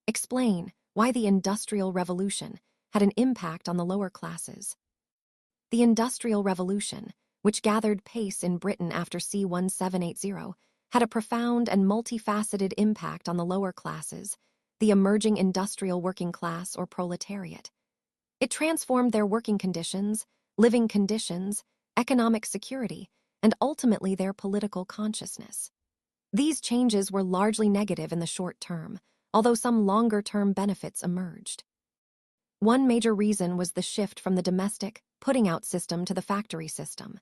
Explain why the Industrial Revolution had an impact on the lower classes. The Industrial Revolution, which gathered pace in Britain after C-1780, had a profound and multifaceted impact on the lower classes, the emerging industrial working class or proletariat. It transformed their working conditions, living conditions, economic security, and ultimately their political consciousness. These changes were largely negative in the short term, although some longer-term benefits emerged. One major reason was the shift from the domestic, putting-out system to the factory system.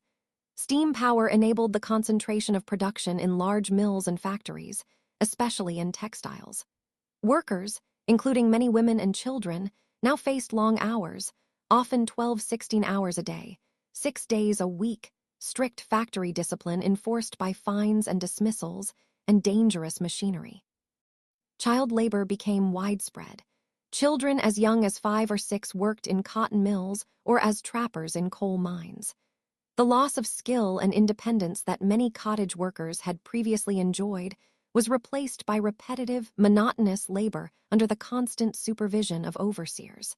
Steam power enabled the concentration of production in large mills and factories, especially in textiles. Workers, including many women and children, now faced long hours, often 12-16 hours a day, 6 days a week, strict factory discipline enforced by fines and dismissals, and dangerous machinery. Child labor became widespread. Children as young as 5 or 6 worked in cotton mills or as trappers in coal mines. The loss of skill and independence that many cottage workers had previously enjoyed was replaced by repetitive, monotonous labor under the constant supervision of overseers.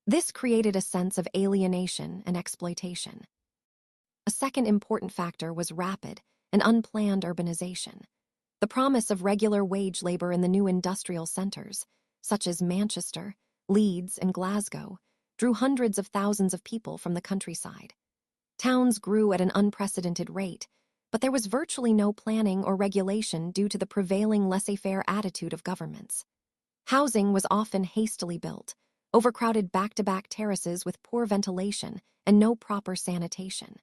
This created a sense of alienation and exploitation. A second important factor was rapid and unplanned urbanization. The promise of regular wage labor in the new industrial centers, such as Manchester, Leeds, and Glasgow, drew hundreds of thousands of people from the countryside. Towns grew at an unprecedented rate, but there was virtually no planning or regulation due to the prevailing laissez-faire attitude of governments. Housing was often hastily built, overcrowded back-to-back terraces with poor ventilation and no proper sanitation.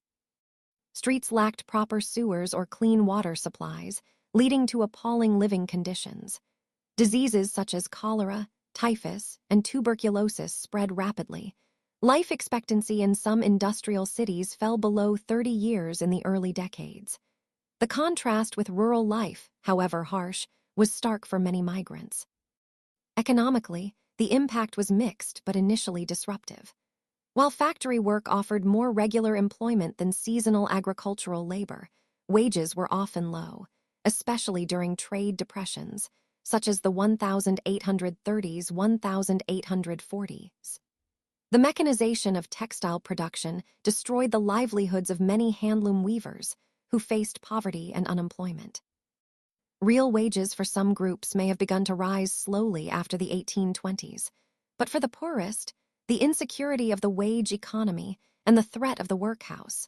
Streets lacked proper sewers or clean water supplies, leading to appalling living conditions. Diseases such as cholera, typhus, and tuberculosis spread rapidly. Life expectancy in some industrial cities fell below 30 years in the early decades. The contrast with rural life, however harsh, was stark for many migrants. Economically, the impact was mixed but initially disruptive. While factory work offered more regular employment than seasonal agricultural labor, wages were often low, especially during trade depressions, such as the 1830s, 1840s. The mechanization of textile production destroyed the livelihoods of many handloom weavers, who faced poverty and unemployment. Real wages for some groups may have begun to rise slowly after the 1820s, but for the poorest, the insecurity of the wage economy and the threat of the workhouse,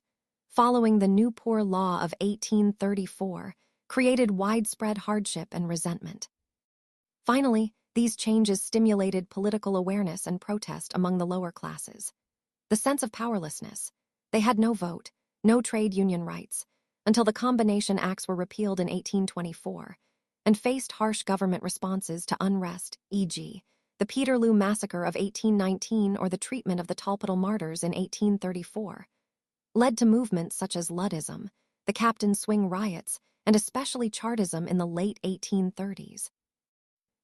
following the New Poor Law of 1834, created widespread hardship and resentment. Finally, these changes stimulated political awareness and protest among the lower classes. The sense of powerlessness. They had no vote, no trade union rights, until the Combination Acts were repealed in 1824, and faced harsh government responses to unrest, e.g., the Peterloo Massacre of 1819 or the treatment of the Talpital Martyrs in 1834, led to movements such as Luddism, the Captain Swing riots, and especially Chartism in the late 1830s.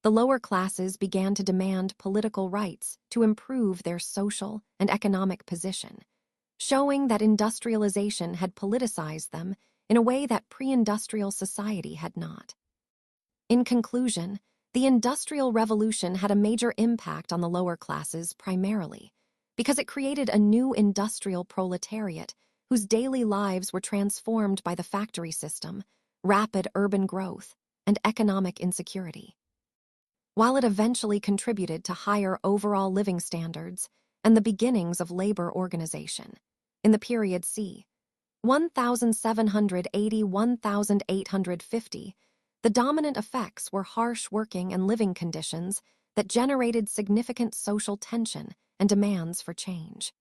The lower classes began to demand political rights to improve their social and economic position, showing that industrialization had politicized them in a way that pre-industrial society had not. In conclusion, the Industrial Revolution had a major impact on the lower classes primarily because it created a new industrial proletariat whose daily lives were transformed by the factory system, rapid urban growth, and economic insecurity. While it eventually contributed to higher overall living standards and the beginnings of labor organization, in the period c. 1780–1850, the dominant effects were harsh working and living conditions that generated significant social tension and demands for change.